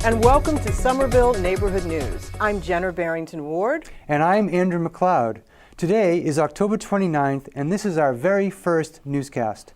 and welcome to Somerville Neighborhood News. I'm Jenner Barrington Ward. And I'm Andrew McLeod. Today is October 29th, and this is our very first newscast.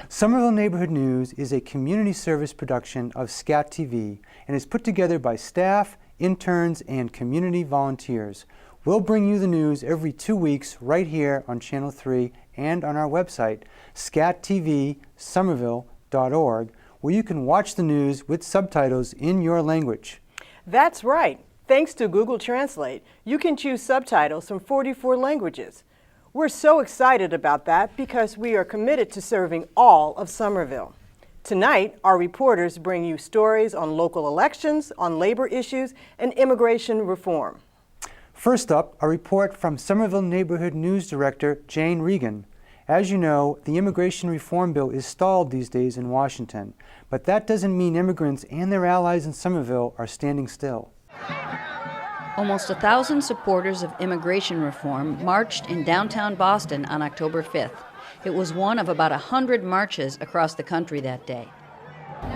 Somerville Neighborhood News is a community service production of SCAT TV and is put together by staff, interns, and community volunteers. We'll bring you the news every 2 weeks right here on Channel 3 and on our website, scatvsomerville.org, where you can watch the news with subtitles in your language. That's right. Thanks to Google Translate, you can choose subtitles from 44 languages. We're so excited about that because we are committed to serving all of Somerville. Tonight, our reporters bring you stories on local elections, on labor issues, and immigration reform. First up, a report from Somerville Neighborhood News Director Jane Regan. As you know, the immigration reform bill is stalled these days in Washington, but that doesn't mean immigrants and their allies in Somerville are standing still. Almost 1,000 supporters of immigration reform marched in downtown Boston on October 5th. It was one of about 100 marches across the country that day.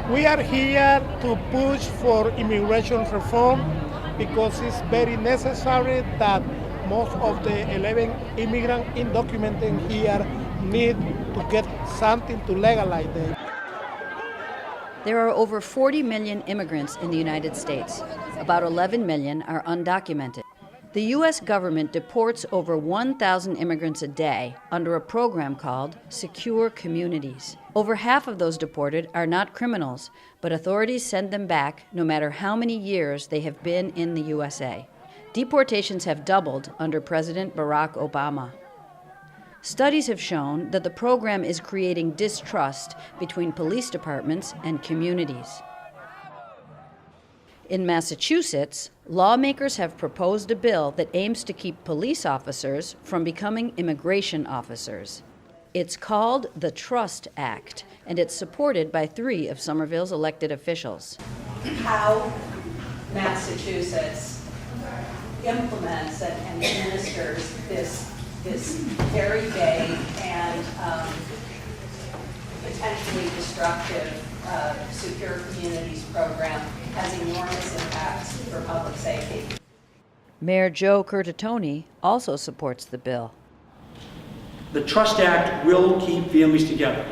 We are here to push for immigration reform because it's very necessary that most of the 11 immigrants undocumented here need to get something to legalize them. There are over 40 million immigrants in the United States. About 11 million are undocumented. The U.S. government deports over 1,000 immigrants a day under a program called Secure Communities. Over half of those deported are not criminals, but authorities send them back no matter how many years they have been in the USA. Deportations have doubled under President Barack Obama. Studies have shown that the program is creating distrust between police departments and communities. In Massachusetts, lawmakers have proposed a bill that aims to keep police officers from becoming immigration officers. It's called the Trust Act, and it's supported by 3 of Somerville's elected officials. How Massachusetts implements and administers this very vague and potentially destructive Secure Communities program has enormous impacts for public safety. Mayor Joe Curtatone also supports the bill. The Trust Act will keep families together,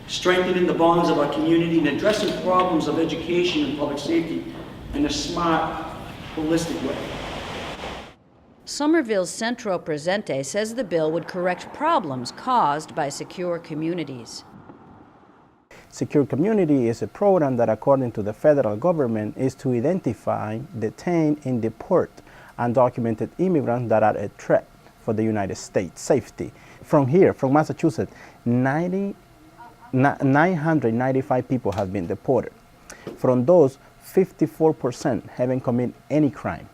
strengthening the bonds of our community and addressing problems of education and public safety in a smart, holistic way. Somerville's Centro Presente says the bill would correct problems caused by Secure Communities. Secure Community is a program that, according to the federal government, is to identify, detain, and deport undocumented immigrants that are a threat for the United States safety. From here, from Massachusetts, 995 people have been deported. From those, 54% haven't committed any crime.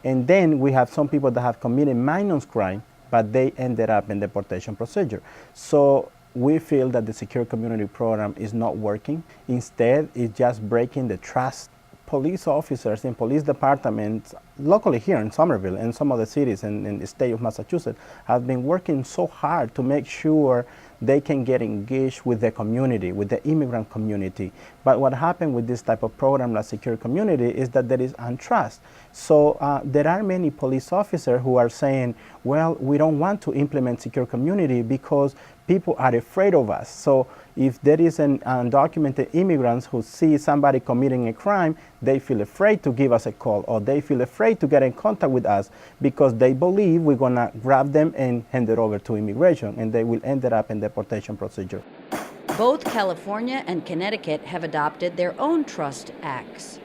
And then we have some people that have committed minor crime, but they ended up in deportation procedure. So we feel that the Secure Community program is not working. Instead, it's just breaking the trust. Police officers in police departments locally here in Somerville and some other cities in the state of Massachusetts have been working so hard to make sure they can get engaged with the community, with the immigrant community. But what happened with this type of program like Secure Community is that there is untrust. So there are many police officers who are saying, well, we don't want to implement Secure Community because people are afraid of us. So if there is an undocumented immigrants who see somebody committing a crime, they feel afraid to give us a call, or they feel afraid to get in contact with us because they believe we're gonna grab them and hand it over to immigration, and they will end up in deportation procedure. Both California and Connecticut have adopted their own Trust Acts.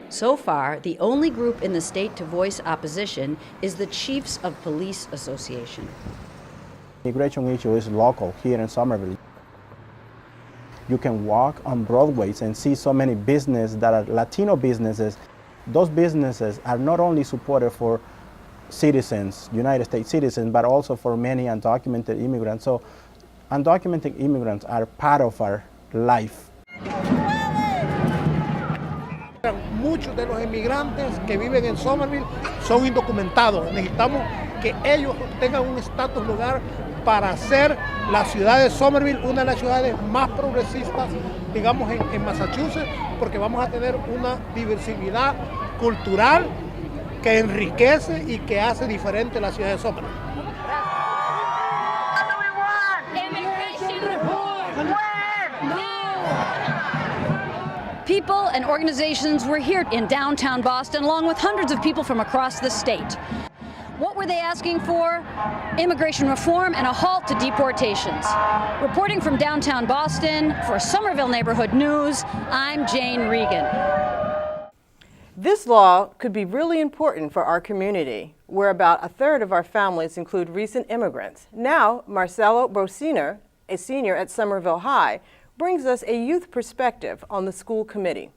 So far, the only group in the state to voice opposition is the Chiefs of Police Association. Immigration issue is local here in Somerville. You can walk on Broadways and see so many businesses that are Latino businesses. Those businesses are not only supported for citizens, United States citizens, but also for many undocumented immigrants. So undocumented immigrants are part of our life. Muchos de los inmigrantes que viven en Somerville son indocumentados. Necesitamos que ellos tengan un estatus legal para hacer la ciudad de Somerville una de las ciudades más progresistas, digamos, en Massachusetts, porque vamos a tener una diversidad cultural que enriquece y que hace diferente la ciudad de Somerville. People and organizations were here in downtown Boston, along with hundreds of people from across the state. What were they asking for? Immigration reform and a halt to deportations. Reporting from downtown Boston for Somerville Neighborhood News, I'm Jane Regan. This law could be really important for our community, where about a third of our families include recent immigrants. Now, Marcelo Brosiner, a senior at Somerville High, brings us a youth perspective on the school committee.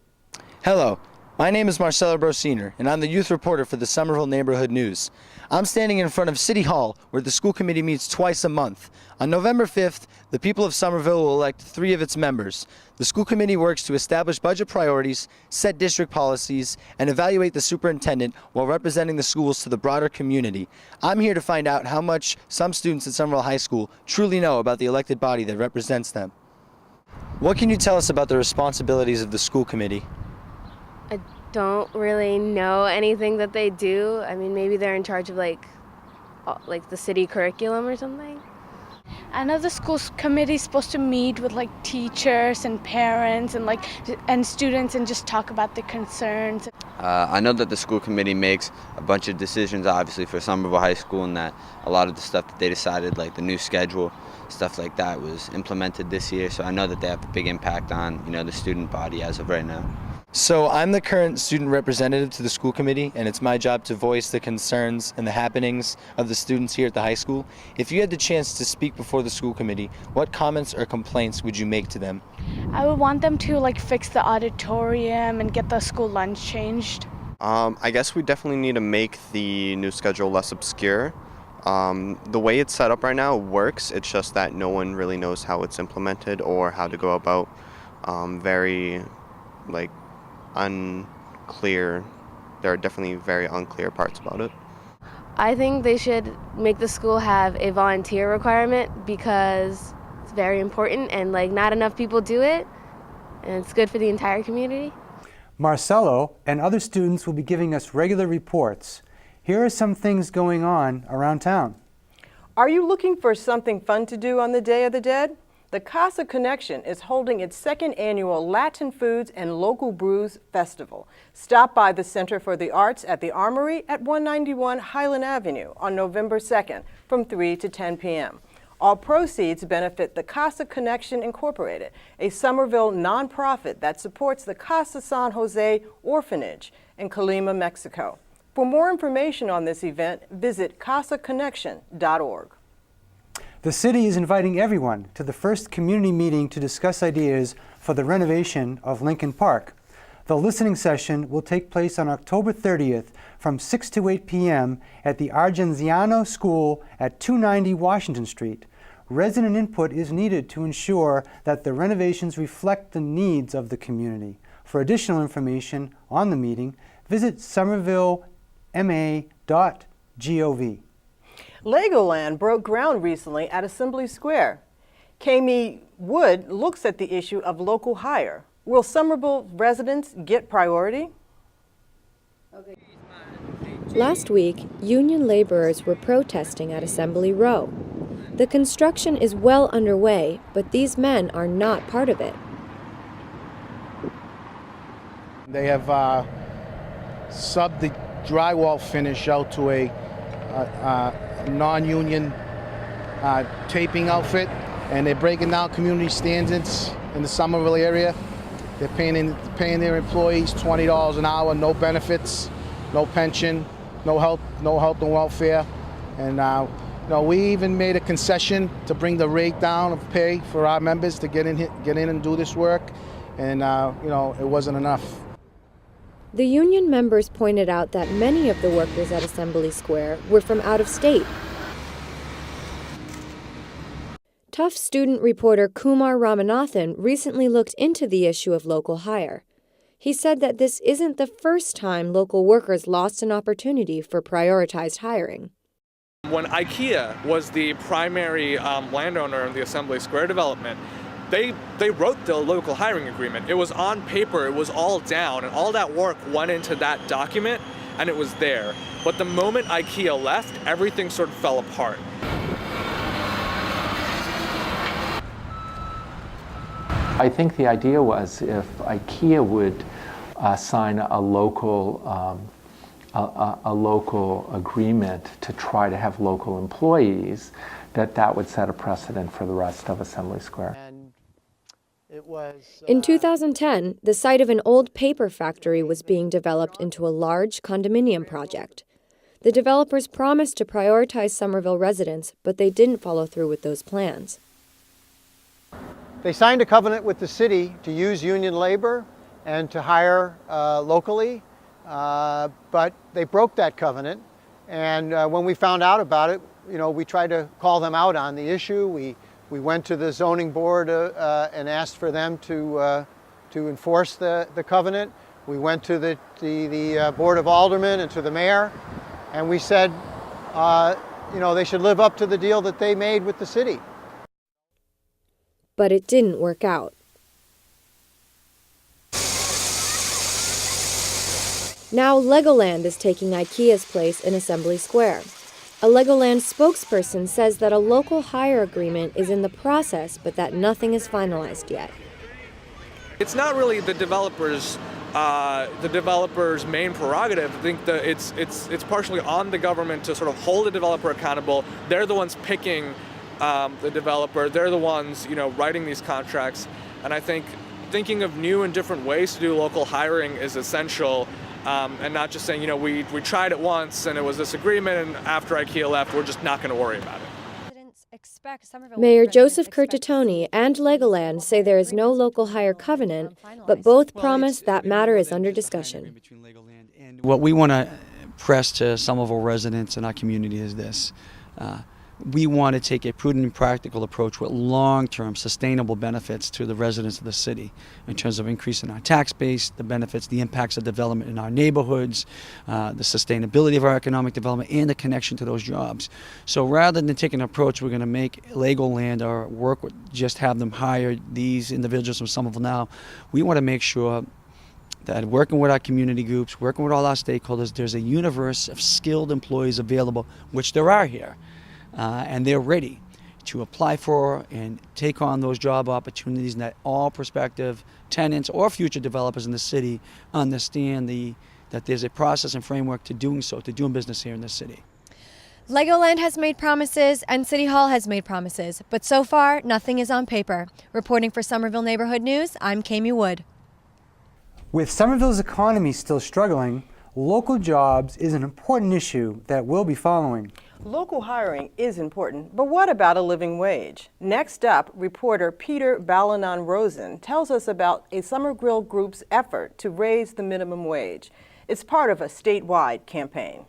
Hello, my name is Marcelo Brosiner, and I'm the youth reporter for the Somerville Neighborhood News. I'm standing in front of City Hall, where the school committee meets twice a month. On November 5th, the people of Somerville will elect 3 of its members. The school committee works to establish budget priorities, set district policies, and evaluate the superintendent while representing the schools to the broader community. I'm here to find out how much some students at Somerville High School truly know about the elected body that represents them. What can you tell us about the responsibilities of the school committee? I don't really know anything that they do. I mean, maybe they're in charge of like the city curriculum or something. I know the school committee is supposed to meet with like teachers and parents and students and just talk about their concerns. I know that the school committee makes a bunch of decisions, obviously, for Somerville High School, and that a lot of the stuff that they decided, like the new schedule, stuff like that, was implemented this year. So I know that they have a big impact on, the student body as of right now. So I'm the current student representative to the school committee, and it's my job to voice the concerns and the happenings of the students here at the high school. If you had the chance to speak before the school committee, what comments or complaints would you make to them? I would want them to fix the auditorium and get the school lunch changed. I guess we definitely need to make the new schedule less obscure. The way it's set up right now works, it's just that no one really knows how it's implemented or how to go about. Very unclear. There are definitely very unclear parts about it. I think they should make the school have a volunteer requirement because it's very important and not enough people do it, and it's good for the entire community. Marcelo and other students will be giving us regular reports. Here are some things going on around town. Are you looking for something fun to do on the Day of the Dead? The Casa Connection is holding its 2nd annual Latin Foods and Local Brews Festival. Stop by the Center for the Arts at the Armory at 191 Highland Avenue on November 2nd from 3 to 10 p.m. All proceeds benefit the Casa Connection Incorporated, a Somerville nonprofit that supports the Casa San Jose Orphanage in Colima, Mexico. For more information on this event, visit casaconnection.org. The city is inviting everyone to the first community meeting to discuss ideas for the renovation of Lincoln Park. The listening session will take place on October 30th from 6 to 8 p.m. at the Argenziano School at 290 Washington Street. Resident input is needed to ensure that the renovations reflect the needs of the community. For additional information on the meeting, visit somervillema.gov. Legoland broke ground recently at Assembly Square. Kami Wood looks at the issue of local hire. Will Somerville residents get priority? Last week, union laborers were protesting at Assembly Row. The construction is well underway, but these men are not part of it. They have subbed the drywall finish out to a non-union taping outfit, and they're breaking down community standards in the Somerville area. They're paying their employees $20 an hour, no benefits, no pension, no health and welfare, and we even made a concession to bring the rate down of pay for our members to get in and do this work, and it wasn't enough. The union members pointed out that many of the workers at Assembly Square were from out of state. Tough student reporter Kumar Ramanathan recently looked into the issue of local hire. He said that this isn't the first time local workers lost an opportunity for prioritized hiring. When IKEA was the primary landowner in the Assembly Square development, they wrote the local hiring agreement. It was on paper, it was all down, and all that work went into that document, and it was there. But the moment IKEA left, everything sort of fell apart. I think the idea was if IKEA would sign a local agreement to try to have local employees, that would set a precedent for the rest of Assembly Square. In 2010, the site of an old paper factory was being developed into a large condominium project. The developers promised to prioritize Somerville residents, but they didn't follow through with those plans. They signed a covenant with the city to use union labor and to hire locally, but they broke that covenant. And when we found out about it, we tried to call them out on the issue. We went to the zoning board and asked for them to enforce the covenant. We went to the Board of Aldermen and to the mayor, and we said, they should live up to the deal that they made with the city. But it didn't work out. Now Legoland is taking IKEA's place in Assembly Square. A Legoland spokesperson says that a local hire agreement is in the process, but that nothing is finalized yet. It's not really the developer's main prerogative. I think that it's partially on the government to sort of hold the developer accountable. They're the ones picking the developer. They're the ones, writing these contracts. And I think thinking of new and different ways to do local hiring is essential. And not just saying, we tried it once and it was this agreement, and after IKEA left, we're just not going to worry about it. Mayor Joseph Curtatone and Legoland say there is no local hire covenant, but both promise that matter is under discussion. What we want to press to Somerville residents in our community is this. We want to take a prudent and practical approach with long-term sustainable benefits to the residents of the city in terms of increasing our tax base, the benefits, the impacts of development in our neighborhoods, the sustainability of our economic development, and the connection to those jobs. So rather than taking an approach, we're going to make Legoland or work with just have them hire these individuals from Somerville now. We want to make sure that working with our community groups, working with all our stakeholders, there's a universe of skilled employees available, which there are here. And they're ready to apply for and take on those job opportunities, and that all prospective tenants or future developers in the city understand that there's a process and framework to doing so, to doing business here in this city. Legoland has made promises and City Hall has made promises, but so far nothing is on paper. Reporting for Somerville Neighborhood News, I'm Kami Wood. With Somerville's economy still struggling, local jobs is an important issue that we'll be following. Local hiring is important, but what about a living wage? Next up, reporter Peter Balanon-Rosen tells us about a Somerville group's effort to raise the minimum wage. It's part of a statewide campaign.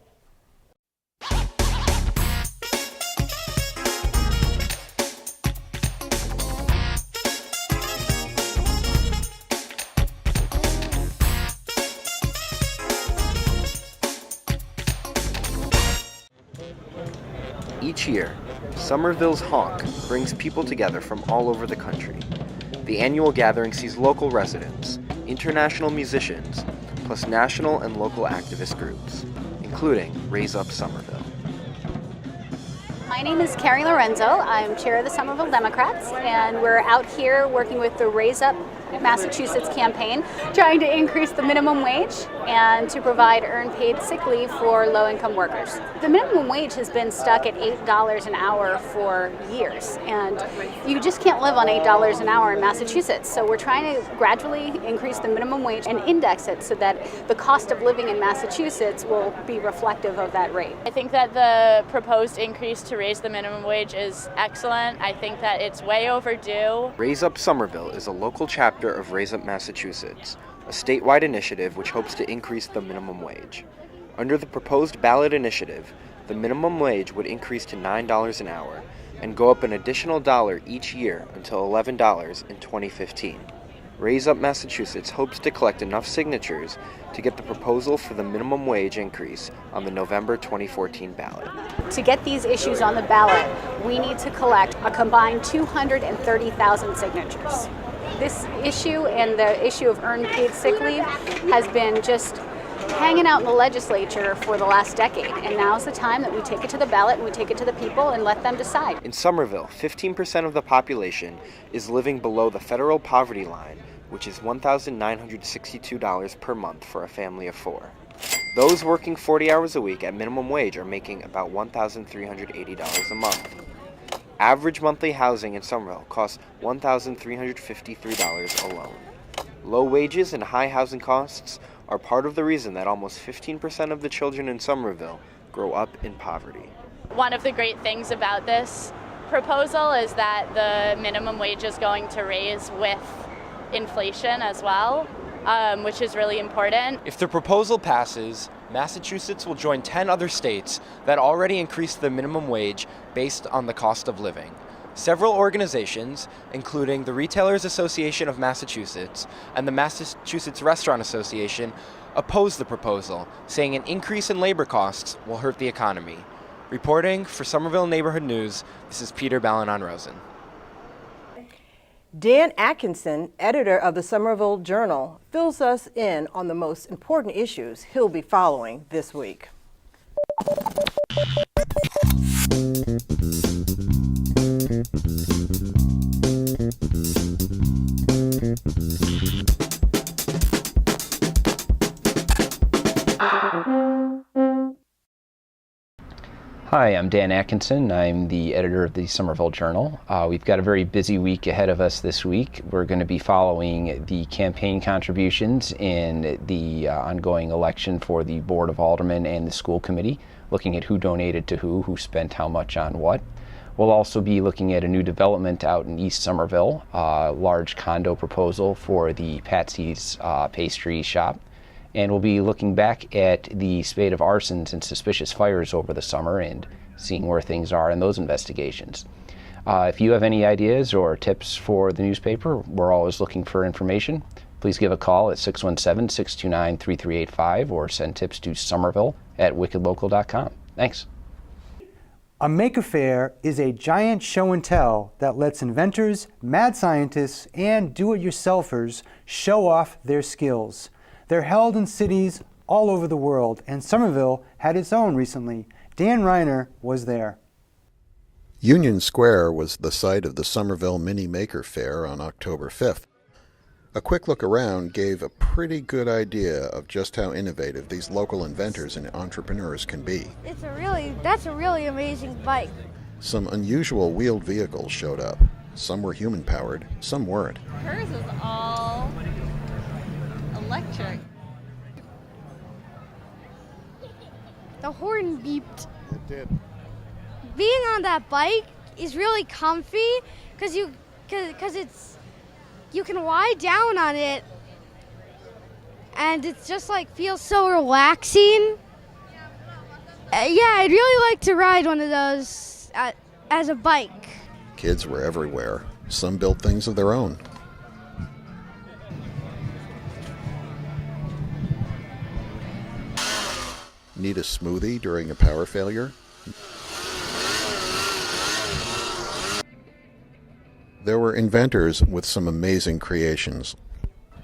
Each year, Somerville's Honk brings people together from all over the country. The annual gathering sees local residents, international musicians, plus national and local activist groups, including Raise Up Somerville. My name is Carrie Lorenzo. I'm chair of the Somerville Democrats, and we're out here working with the Raise Up Massachusetts campaign, trying to increase the minimum wage and to provide earned paid sick leave for low-income workers. The minimum wage has been stuck at $8 an hour for years, and you just can't live on $8 an hour in Massachusetts. So we're trying to gradually increase the minimum wage and index it so that the cost of living in Massachusetts will be reflective of that rate. I think that the proposed increase to raise the minimum wage is excellent. I think that it's way overdue. Raise Up Somerville is a local chapter of Raise Up Massachusetts, a statewide initiative which hopes to increase the minimum wage. Under the proposed ballot initiative, the minimum wage would increase to $9 an hour and go up an additional $1 each year until $11 in 2015. Raise Up Massachusetts hopes to collect enough signatures to get the proposal for the minimum wage increase on the November 2014 ballot. To get these issues on the ballot, we need to collect a combined 230,000 signatures. This issue and the issue of earned paid sick leave has been just hanging out in the legislature for the last decade, and now's the time that we take it to the ballot and we take it to the people and let them decide. In Somerville, 15% of the population is living below the federal poverty line, which is $1,962 per month for a family of 4. Those working 40 hours a week at minimum wage are making about $1,380 a month. Average monthly housing in Somerville costs $1,353 alone. Low wages and high housing costs are part of the reason that almost 15% of the children in Somerville grow up in poverty. One of the great things about this proposal is that the minimum wage is going to raise with inflation as well, which is really important. If the proposal passes, Massachusetts will join 10 other states that already increased the minimum wage based on the cost of living. Several organizations, including the Retailers Association of Massachusetts and the Massachusetts Restaurant Association, oppose the proposal, saying an increase in labor costs will hurt the economy. Reporting for Somerville Neighborhood News, this is Peter Balanon-Rosen. Dan Atkinson, editor of the Somerville Journal, fills us in on the most important issues he'll be following this week. Hi, I'm Dan Atkinson. I'm the editor of the Somerville Journal. We've got a very busy week ahead of us this week. We're going to be following the campaign contributions in the ongoing election for the Board of Aldermen and the school committee, looking at who donated to who spent how much on what. We'll also be looking at a new development out in East Somerville, a large condo proposal for the Patsy's pastry shop. And we'll be looking back at the spate of arsons and suspicious fires over the summer and seeing where things are in those investigations. If you have any ideas or tips for the newspaper, we're always looking for information. Please give a call at 617-629-3385 or send tips to somerville@wickedlocal.com. Thanks. A Maker Faire is a giant show and tell that lets inventors, mad scientists, and do-it-yourselfers show off their skills. They're held in cities all over the world, and Somerville had its own recently. Dan Reiner was there. Union Square was the site of the Somerville Mini Maker Faire on October 5th. A quick look around gave a pretty good idea of just how innovative these local inventors and entrepreneurs can be. That's a really amazing bike. Some unusual wheeled vehicles showed up. Some were human-powered, some weren't. Hers is all electric. The horn beeped. It did. Being on that bike is really comfy because you can lie down on it and it's just like feels so relaxing. Yeah, I'd really like to ride one of those as a bike. Kids were everywhere. Some built things of their own. Need a smoothie during a power failure? There were inventors with some amazing creations.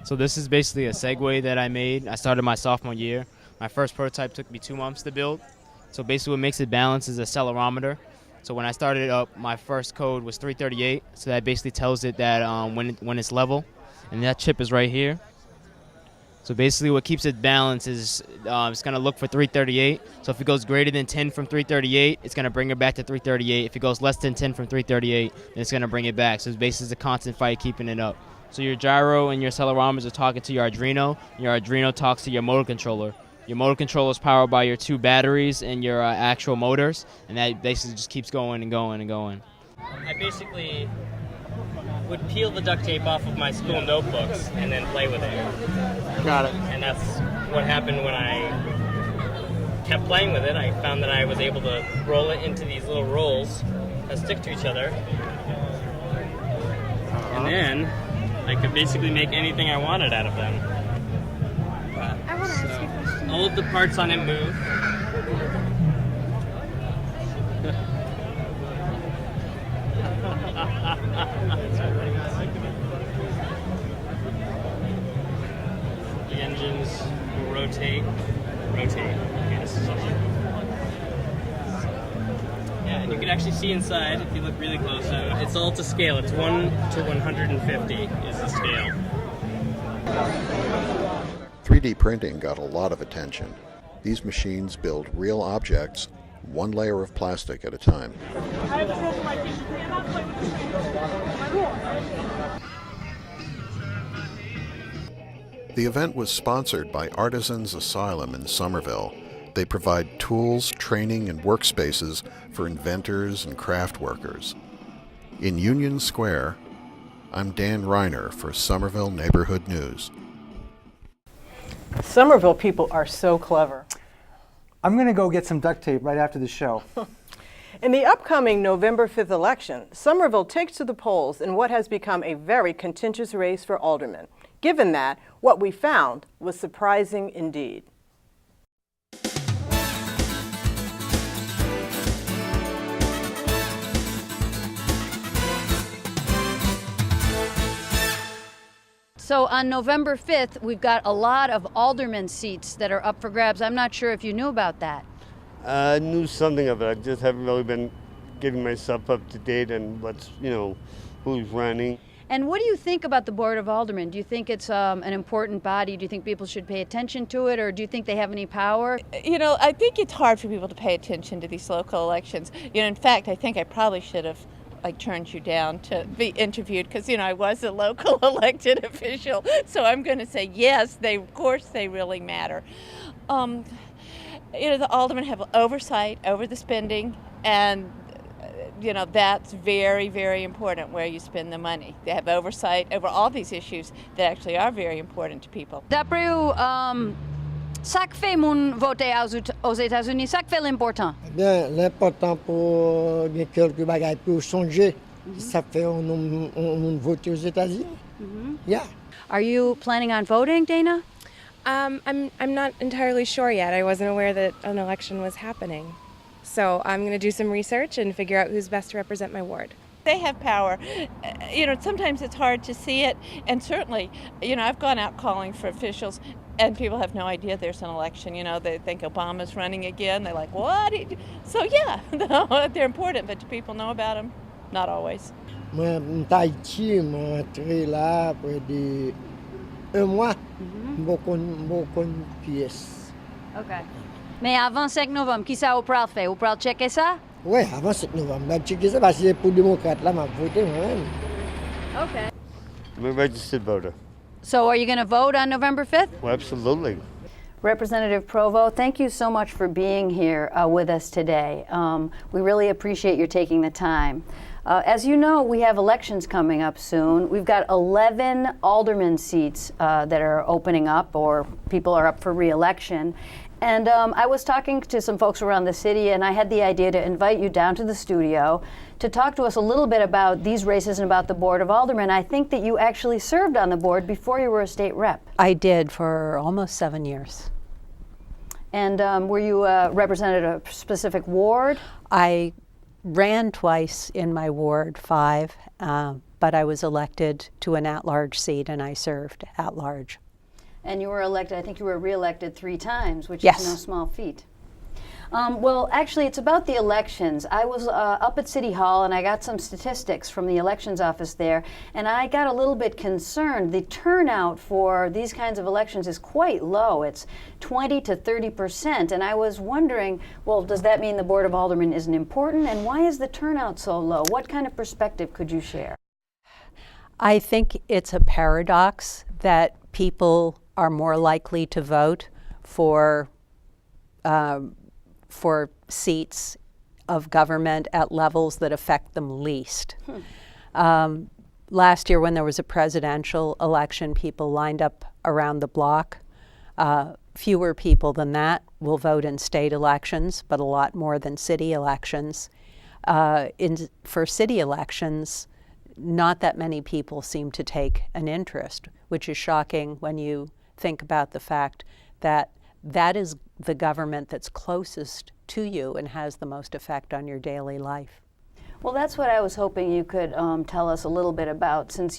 So this is basically a Segway that I made. I started my sophomore year. My first prototype took me 2 months to build. So basically what makes it balance is a accelerometer. So when I started it up, my first code was 338. So that basically tells it that when it's level. And that chip is right here. So basically what keeps it balanced is it's going to look for 338. So if it goes greater than 10 from 338, it's going to bring it back to 338. If it goes less than 10 from 338, then it's going to bring it back. So it's basically a constant fight keeping it up. So your gyro and your accelerometers are talking to your Arduino. Your Arduino talks to your motor controller. Your motor controller is powered by your 2 batteries and your actual motors. And that basically just keeps going and going and going. I basically would peel the duct tape off of my school notebooks and then play with it. Got it. And that's what happened when I kept playing with it. I found that I was able to roll it into these little rolls that stick to each other. And then I could basically make anything I wanted out of them. I want to ask you a question. All of the parts on it move. The engines will rotate. Okay, this is awesome. Yeah, and you can actually see inside if you look really close. It's all to scale. It's 1 to 150 is the scale. 3D printing got a lot of attention. These machines build real objects, one layer of plastic at a time. The event was sponsored by Artisans Asylum in Somerville. They provide tools, training, and workspaces for inventors and craft workers. In Union Square, I'm Dan Reiner for Somerville Neighborhood News. Somerville people are so clever. I'm going to go get some duct tape right after the show. In the upcoming November 5th election, Somerville takes to the polls in what has become a very contentious race for aldermen. Given that, what we found was surprising indeed. So on November 5th, we've got a lot of alderman seats that are up for grabs. I'm not sure if you knew about that. I knew something of it. I just haven't really been getting myself up to date on what's, who's running. And what do you think about the Board of Aldermen? Do you think it's an important body? Do you think people should pay attention to it, or do you think they have any power? I think it's hard for people to pay attention to these local elections. In fact, I think I probably should have turned you down to be interviewed because, I was a local elected official. So I'm going to say yes, of course they really matter. The aldermen have oversight over the spending, and that's very, very important where you spend the money. They have oversight over all these issues that actually are very important to people. D'après vous, ça que fait mon voter aux États-Unis, ça que fait l'important? Bien, l'important pour quelques bagages pour changer, ça fait on vote aux États-Unis. Yeah. Are you planning on voting, Dana? I'm not entirely sure yet. I wasn't aware that an election was happening. So I'm going to do some research and figure out who's best to represent my ward. They have power. Sometimes it's hard to see it. And certainly, I've gone out calling for officials and people have no idea there's an election. They think Obama's running again. They're like, what? So yeah, they're important, but do people know about them? Not always. Moi, Tahiti, moi, entré là près de un mois. Beaucoup pièces. Okay. Mais avant 5 novembre, qui ça au pral fait? Au pral checker ça? Oui, avant 5 novembre. Je checker ça parce que pour démocrate là, je voté moi-même. Okay. I'm a registered voter. So are you going to vote on November 5th? Well, absolutely. Representative Provo, thank you so much for being here with us today. We really appreciate your taking the time. As you know, we have elections coming up soon. We've got 11 alderman seats that are opening up, or people are up for re-election. And I was talking to some folks around the city, and I had the idea to invite you down to the studio to talk to us a little bit about these races and about the Board of Aldermen. I think that you actually served on the board before you were a state rep. I did for almost 7 years. And were you represented a specific ward? I ran twice in my ward, 5, but I was elected to an at-large seat, and I served at-large. And you were elected, I think you were re-elected 3 times, which Yes. is no small feat. Well, actually, it's about the elections. I was up at City Hall, and I got some statistics from the elections office there, and I got a little bit concerned. The turnout for these kinds of elections is quite low. It's 20 to 30%, and I was wondering, well, does that mean the Board of Aldermen isn't important, and why is the turnout so low? What kind of perspective could you share? I think it's a paradox that people are more likely to vote for seats of government at levels that affect them least. Last year when there was a presidential election, people lined up around the block. Fewer people than that will vote in state elections, but a lot more than city elections. For city elections, not that many people seem to take an interest, which is shocking when you think about the fact that that is the government that's closest to you and has the most effect on your daily life. Well, that's what I was hoping you could tell us a little bit about, since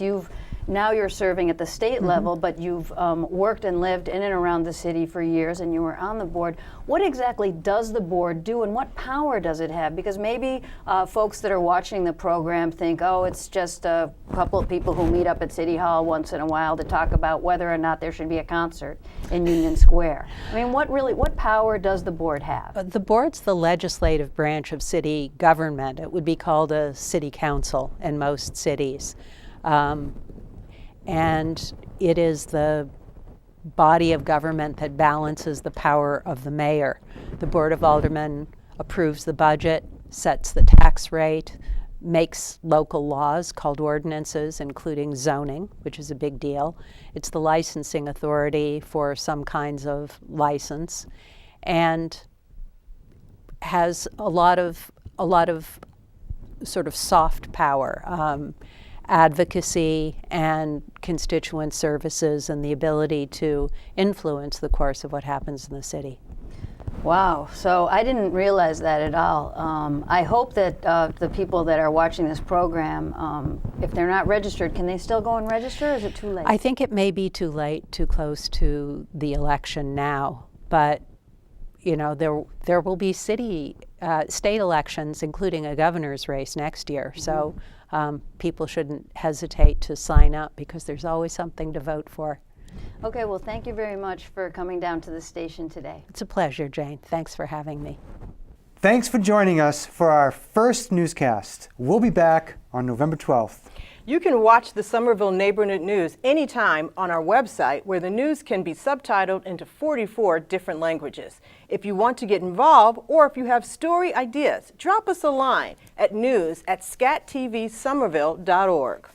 now you're serving at the state level, but you've worked and lived in and around the city for years, and you were on the board. What exactly does the board do, and what power does it have? Because maybe folks that are watching the program think, oh, it's just a couple of people who meet up at City Hall once in a while to talk about whether or not there should be a concert in Union Square. I mean, what power does the board have? The board's the legislative branch of city government. It would be called a city council in most cities. And it is the body of government that balances the power of the mayor. The Board of Aldermen approves the budget, sets the tax rate, makes local laws called ordinances, including zoning, which is a big deal. It's the licensing authority for some kinds of license, and has a lot of sort of soft power. Advocacy and constituent services and the ability to influence the course of what happens in the city. Wow, so I didn't realize that at all. I hope that the people that are watching this program, if they're not registered, can they still go and register, or is it too late? I think it may be too late, too close to the election now, but you know, there will be state elections, including a governor's race next year. So people shouldn't hesitate to sign up, because there's always something to vote for. Okay, well, thank you very much for coming down to the station today. It's a pleasure, Jane. Thanks for having me. Thanks for joining us for our first newscast. We'll be back on November 12th. You can watch the Somerville Neighborhood News anytime on our website, where the news can be subtitled into 44 different languages. If you want to get involved, or if you have story ideas, drop us a line at news@scatvsomerville.org.